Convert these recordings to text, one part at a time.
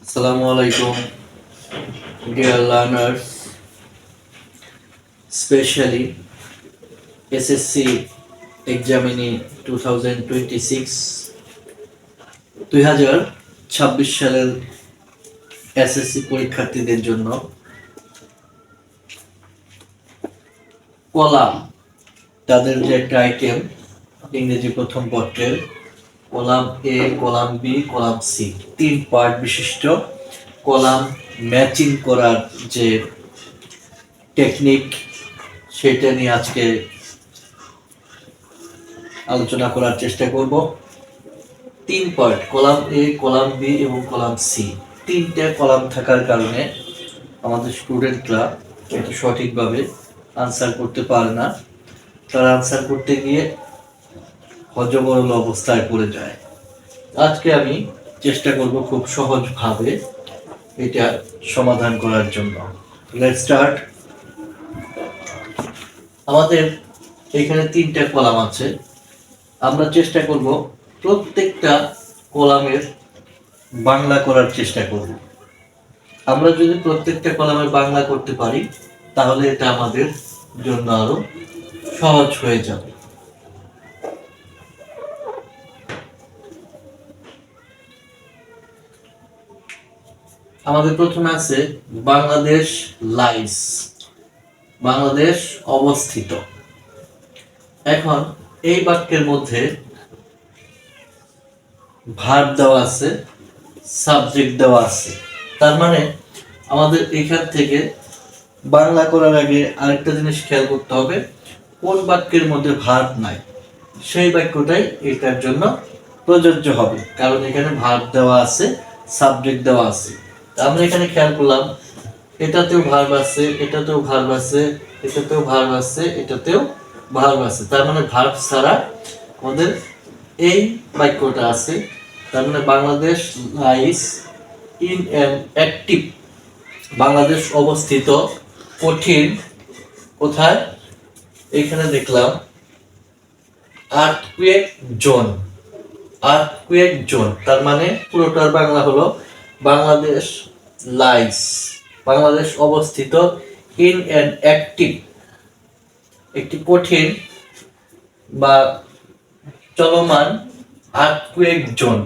Assalamu alaikum, dear learners, especially SSC examining 2026 2026 সালের SSC পরীক্ষার্থীদের জন্য কলাম তাদের যে একটা আইটেম ইংরেজি প্রথম পত্রের column A, column B, column C, 3 part বিশিষ্ট কলাম ম্যাচিং করার যে টেকনিক সেটা নিয়ে আজকে আলোচনা করার চেষ্টা করব। 3 part, column A, column B এবং কলাম সি, 3টে কলাম থাকার কারণে আমাদের স্টুডেন্টরা এটা সঠিকভাবে আনসার করতে পারে না। তারা আনসার করতে গিয়ে হযবরল অবস্থায় পড়ে যায়। আজকে আমি চেষ্টা করব খুব সহজভাবে এটা সমাধান করার জন্য। Let's start. আমাদের এখানে 3টা কলাম আছে। আমরা চেষ্টা করব প্রত্যেকটা কলামের বাংলা করার চেষ্টা করব। আমরা যদি প্রত্যেকটা কলামের বাংলা করতে পারি তাহলে এটা আমাদের জন্য আরো সহজ হয়ে যাবে। আমাদের প্রথমে আছে বাংলাদেশ লাইস, বাংলাদেশ অবস্থিত। এখন এই বাক্যের মধ্যে ভার্ব দেওয়া আছে, সাবজেক্ট দেওয়া আছে। তার মানে আমাদের এখান থেকে বাংলা করার আগে আরেকটা জিনিস খেয়াল করতে হবে, কোন বাক্যের মধ্যে ভার্ব নাই সেই বাক্যটাই এটার জন্য প্রযোজ্য হবে, কারণ এখানে ভার্ব দেওয়া আছে, সাবজেক্ট দেওয়া আছে। আমরা এখানে খেয়াল করলাম এটাতেও ভার্ব আছে, এটাতেও ভার্ব আছে, এটাতেও ভার্ব আছে, এটাতেও ভার্ব আছে। তার মানে ভার্ব ছাড়া আমাদের এই বাক্যটা আছে। তার মানে Bangladesh lies in an active, Bangladesh অবস্থিত কঠিন, কোথায়? এখানে দেখলাম আর্থকুয়েক জোন, আর্থকুয়েক জোন। তার মানে পুরোটার বাংলা হলো বাংলাদেশ লাইস, বাংলাদেশ অবস্থিত ইন অ্যান অ্যাক্টিভ, একটি কঠিন বা চলমান আর্থকুয়েক জোন,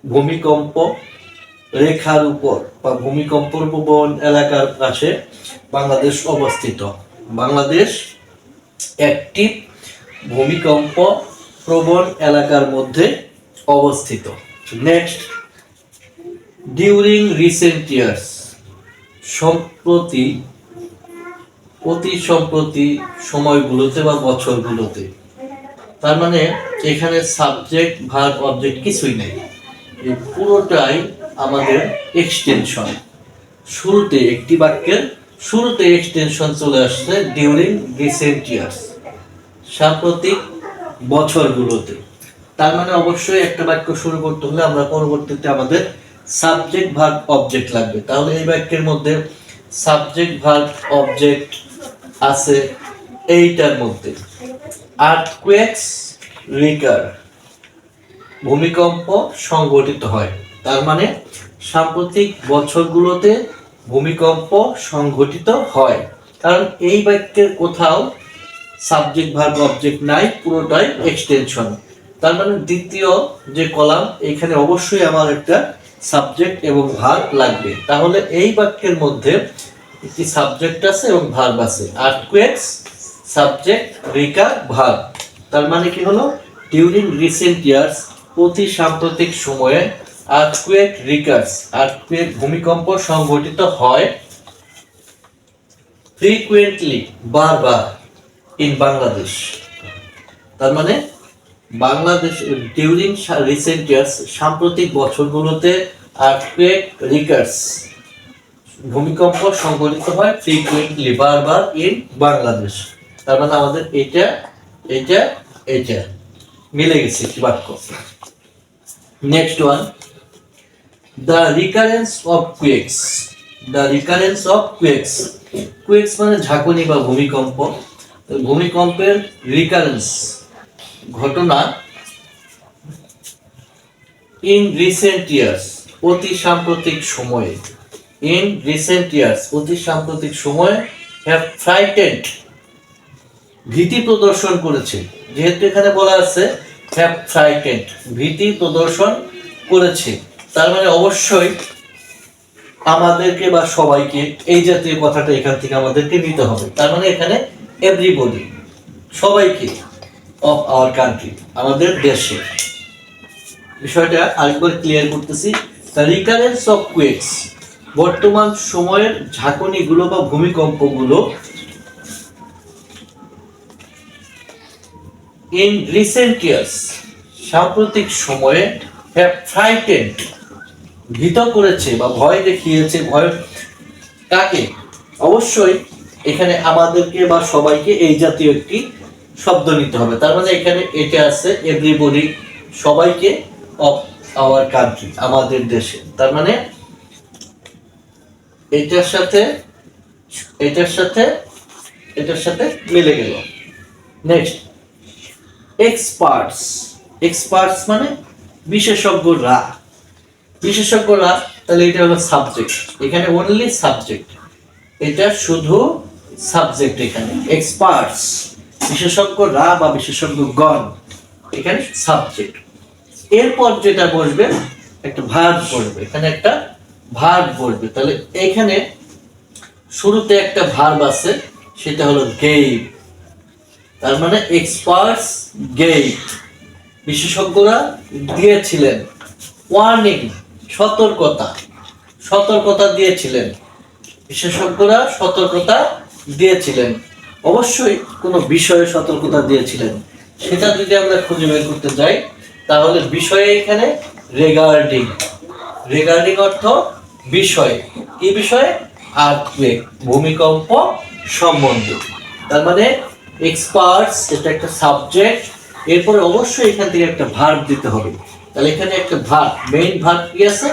ভূমিকম্প রেখার উপর বা ভূমিকম্প প্রবণ এলাকার কাছে বাংলাদেশ অবস্থিত। বাংলাদেশ একটি ভূমিকম্প প্রবণ এলাকার মধ্যে অবস্থিত। নেক্সট, ডিউরিং রিসেন্ট ইয়ার্স, সম্প্রতি, অতি সম্প্রতি সময়গুলোতে বা বছরগুলোতে। তার মানে এখানে সাবজেক্ট ভার্ব অবজেক্ট কিছুই নেই, এই পুরোটাই আমাদের এক্সটেনশন। শুরুতে একটি বাক্যের শুরুতে এক্সটেনশন চলে আসছে ডিউরিং রিসেন্ট ইয়ার্স, সাম্প্রতিক বছরগুলোতে। তার মানে অবশ্যই একটা বাক্য শুরু করতে হলে আমরা পরবর্তীতে আমাদের সাবজেক্ট ভার্ব অবজেক্ট লাগবে। তাহলে এই বাক্যের মধ্যে সাবজেক্ট ভার্ব অবজেক্ট আছে এইটার মধ্যে। আর্থকুয়েকস রিকার, ভূমিকম্প সংঘটিত হয়। তার মানে সাম্প্রতিক বছরগুলোতে ভূমিকম্প সংঘটিত হয়, কারণ এই বাক্যের কোথাও সাবজেক্ট ভার্ব অবজেক্ট নাই, পুরোটাই এক্সটেনশন। তার মানে দ্বিতীয় যে কলাম, এখানে অবশ্যই আমার একটা সাবজেক্ট এবং ভার্ব লাগবে। তাহলে এই বাক্যের মধ্যে একটি সাবজেক্ট আছে এবং ভার্ব আছে, আর্থকুয়েকস সাবজেক্ট, রিকার ভার্ব। তার মানে কি হলো, ডিউরিং রিসেন্ট ইয়ার্স অতি সাম্প্রতিক সময়ে, আর্থকুয়েক রিকার্স আর্থকুয়েক ভূমিকম্প সংঘটিত হয়, ফ্রিকুয়েন্টলি বারবার, ইন বাংলাদেশ। তার মানে বাংলাদেশ ডিউরিং রিসেন্ট ইয়ার্স সাম্প্রতিক বছরগুলোতে আর্থকুয়েক রিকার্স ভূমিকম্প সংঘটিত হয়, ফ্রিকুয়েন্টলি বারবার, ইন বাংলাদেশ। তার মানে আমাদের এটা এটা এটা মিলে গেছে একটি বাক্য। Next one, the recurrence of quakes, the recurrence of quakes, quakes মানে ঝাঁকুনি বা ভূমিকম্প। ভূমিকম্পের রিকারেন্স ঘটনা ইন রিসেন্ট ইয়ার্স অতি সাম্প্রতিক সময়ে, ইন রিসেন্ট ইয়ার্স, অতি সাম্প্রতিক সময়ে, হ্যাভ ফ্রাইটেন্ড, ভীতি প্রদর্শন করেছে। যেহেতু এখানে বলা আছে হ্যাভ ফ্রাইটেন্ড, ভীতি প্রদর্শন করেছে, তার মানে অবশ্যই আমাদেরকে বা সবাইকে এই জাতীয় কথাটা এখান থেকে আমাদেরকে নিতে হবে। তার মানে এখানে এভরিবডি, সবাইকে, অফ আওয়ার কান্ট্রি, আমাদের দেশে। বিষয়টা আরেকবার ক্লিয়ার করতেছি। দ্য রিকারেন্স অফ কুয়েকস, বর্তমান সময়ের ঝাঁকুনিগুলো বা ভূমিকম্পগুলো, ইন রিসেন্ট ইয়ার্স, সাম্প্রতিক সময়ে, হ্যাভ ফ্রাইটেন্ড, ভীত করেছে বা ভয় দেখিয়েছে। ভয় কাকে? অবশ্যই এখানে আমাদেরকে বা সবাইকে এই জাতীয় একটি শব্দ নিতে হবে। তার মানে এখানে এটা আছে এভরিবডি, সবাইকে, অফ আওয়ার কান্ট্রি, আমাদের দেশে। তার মানে এটার সাথে এটার সাথে এটার সাথে মিলে গেল। নেক্সট, এক্সপার্টস, এক্সপার্টস মানে বিশেষজ্ঞরা, বিশেষজ্ঞরা, তাহলে এটা হলো সাবজেক্ট, এখানে অনলি সাবজেক্ট, এটা শুধু সাবজেক্ট। এখানে এক্সপার্টস, বিশেষজ্ঞরা বা বিশেষজ্ঞগণ, এখানে সাবজেক্ট। এরপর যেটা বসবে একটা ভার্ব বসবে, এখানে একটা ভার্ব বসবে। তাহলে এখানে শুরুতে একটা ভার্ব আছে, সেটা হলো গেভ। তার মানে এক্সপার্টস গেভ, বিশেষজ্ঞরা দিয়েছিলেন। ওয়ার্নিং, সতর্কতা, সতর্কতা দিয়েছিলেন, বিশেষজ্ঞরা সতর্কতা দিয়েছিলেন। অবশ্যই কোনো বিষয়ে সতর্কতা দিয়েছিলেন, সেটা যদি আমরা খুঁজে বের করতে যাই তাহলে বিষয়ে এখানে রিগার্ডিং, রিগার্ডিং অর্থ বিষয়, কি বিষয়ে? আর্থকুয়েক, ভূমিকম্প সম্বন্ধে। তার মানে এক্সপার্টস, এটা একটা সাবজেক্ট, এরপরে অবশ্যই এখান থেকে একটা ভার্ব দিতে হবে। তাহলে এখানে একটা ভার্ব, মেইন ভার্ব কি আছে?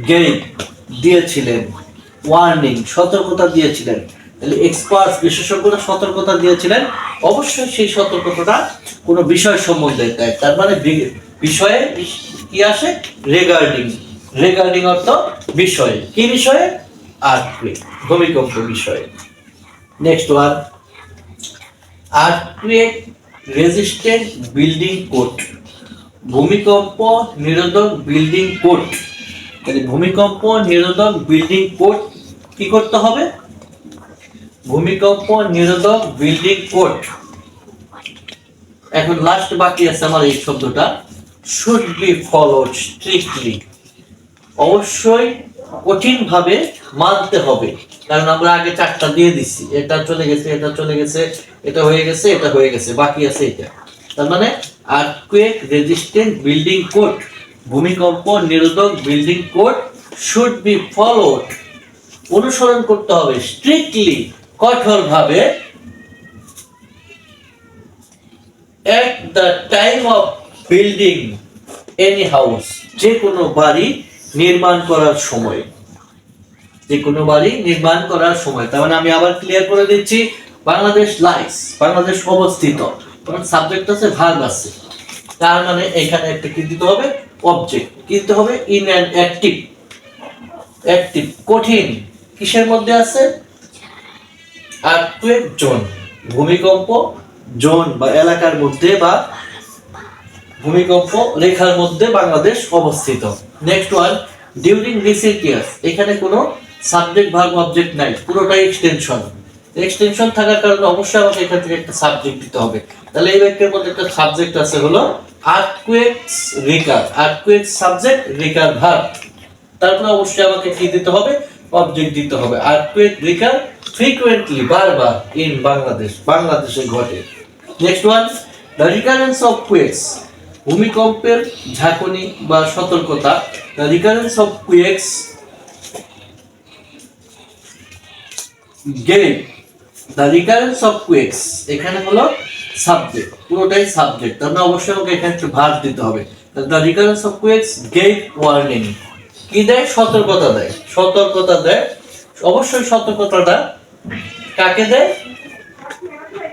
গেভ, দিয়েছিলেন। ওয়ার্নিং, সতর্কতা দিয়েছিলেন। তাহলে এক্সপার্টস, বিশেষজ্ঞরা সতর্কতা দিয়েছিলেন, অবশ্যই সেই সতর্কতাটা কোনো বিষয় সম্বন্ধে দেয়। তার মানে বিষয়ে কি আসে? রিগার্ডিং, রিগার্ডিং অর্থ বিষয়ে, কি বিষয়ে? আর্থকুয়েক, ভূমিকম্প বিষয়ে। Next one, earthquake resistant building code, ভূমিকম্প নিরোধক বিল্ডিং কোড। তাহলে ভূমিকম্প নিরোধক বিল্ডিং কোড কি করতে হবে? ভূমিকম্প নিরোধক বিল্ডিং কোড। এখন লাস্ট বাকি আছে আমার এই শব্দটা, শুড বি ফলোড স্ট্রিক্টলি, অবশ্যই কঠিনভাবে মানতে হবে। কারণ আমরা আগে চারটা দিয়ে দিচ্ছি, এটা চলে গেছে, এটা চলে গেছে, এটা হয়ে গেছে, এটা হয়ে গেছে, বাকি আছে এটা। তার মানে আর্থকুয়েক রেজিস্ট্যান্ট বিল্ডিং কোড, ভূমিকম্প নিরোধক building code should be followed, অনুসরণ করতে হবে, স্ট্রিক্টলি, কঠোরভাবে, at the time of building any house, যে কোনো বাড়ি নির্মাণ করার সময়, যে কোনো বাড়ি নির্মাণ করার সময়। তার মানে আমি আবার ক্লিয়ার করে দিচ্ছি, বাংলাদেশ লাইস, বাংলাদেশ অবস্থিত, কারণ সাবজেক্ট আছে, ভার্ব আছে। তার মানে এখানে একটা কি দিতে হবে? অবজেক্ট। কি দিতে হবে? ইন অ্যান অ্যাক্টিভ, অ্যাক্টিভ, কঠিন, কিসের মধ্যে আছে? আর্থকুয়েক জোন, ভূমিকম্প জোন বা এলাকার মধ্যে বা ভূমিকম্প রেখার মধ্যে বাংলাদেশ অবস্থিত। Next one, during recent years, এখানে কোনো সাবজেক্ট ভার্ব অবজেক্ট নাই, পুরোটাই এক্সটেনশন। এক্সটেনশন থাকার কারণে অবশ্যই আমাকে এখান থেকে একটা সাবজেক্ট দিতে হবে। তাহলে এই বাক্যের মধ্যে একটা সাবজেক্ট আছে হলো earthquakes recur, earthquakes subject, recur verb. তারপরে অবশ্যই আমাকে কি দিতে হবে? অবজেক্ট দিতে হবে। আর্থকুয়েক রিকার ফ্রিকোয়েন্টলি, বারবার, ইন বাংলাদেশ, বাংলাদেশে ঘটে। Next one, the recurrence of quakes, ভূমিকম্পের ঝাঁকুনি বা সতর্কতা। The recurrence of quakes gave, the recurrence of quakes, এখানে হলো সাবজেক্ট, পুরোটাই সাবজেক্ট। তার মানে অবশ্যই আমাকে এখানে একটু ভার্ব দিতে হবে। The recurrence of quakes gave warning, কি দেয়? সতর্কতা দেয়, সতর্কতা দেয়। অবশ্যই সতর্কতাটা কাকে দেয়?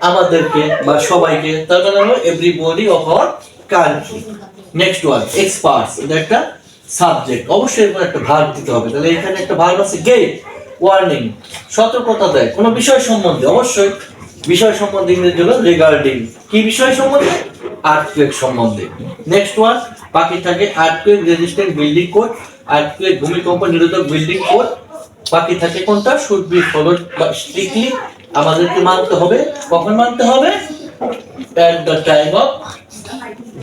আমাদেরকে বা সবাইকে। তার মানে হলো everybody of our country. Next one, experts, এটা একটা সাবজেক্ট, অবশ্যই এরকম একটা ভার্ব দিতে হবে। তাহলে এখানে একটা ভার্ব আছে গেট, ওয়ার্নিং, সতর্কতা দেয় কোনো বিষয় সম্বন্ধে। অবশ্যই বিষয় সম্বন্ধে ইংরেজি হলো রিগার্ডিং। কি বিষয় সম্বন্ধে? আর্থকুয়েক সম্বন্ধে। নেক্সট ওয়ান, বাকি থাকে earthquake resistant building code, earthquake ভূমিকম্প নিরোধক বিল্ডিং কোড। বাকি থাকে কোনটা? শুড বি ফলোড বা স্ট্রিক্টলি, আমাদেরকে মানতে হবে। কখন মানতে হবে? at the time of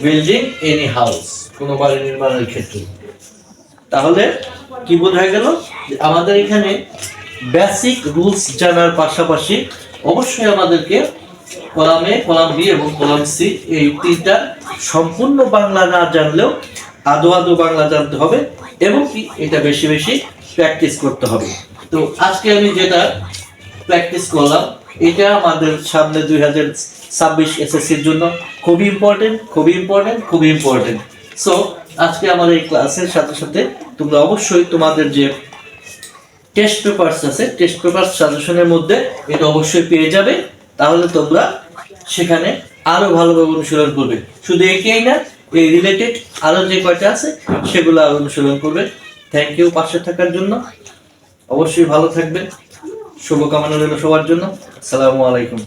building any house, কোনো বাড়ি নির্মাণের ক্ষেত্রে। তাহলে কি বোঝা গেল? যে আমাদের এখানে বেসিক রুলস জানার পাশাপাশি অবশ্যই আমাদেরকে কলাম এ, কলাম বি এবং কলাম সি এই তিনটা সম্পূর্ণ বাংলা না জানলেও আদো আদো বাংলা জানতে হবে এবং কি এটা বেশি বেশি প্র্যাকটিস করতে হবে। তো আজকে আমি যেটা প্র্যাকটিস করলাম এটা আমাদের সামনে 2026 এসএসসির জন্য খুবই ইম্পর্টেন্ট, খুবই ইম্পর্টেন্ট, খুবই ইম্পর্টেন্ট। সো আজকে আমার এই ক্লাসের সাথে সাথে তোমরা অবশ্যই তোমাদের যে টেস্ট পেপারস আছে, টেস্ট পেপার সাজেশনের মধ্যে এটা অবশ্যই পেয়ে যাবে। তাহলে তোমরা সেখানে আরো ভালোভাবে অনুশীলন করবে। শুধু এটাই না, এই রিলেটেড আরো যে কয়টা আছে সেগুলো আরো অনুশীলন করবে। থ্যাংক ইউ পাশে থাকার জন্য। অবশ্যই ভালো থাকবে। শুভকামনা রইল সবার জন্য। আসসালামু আলাইকুম।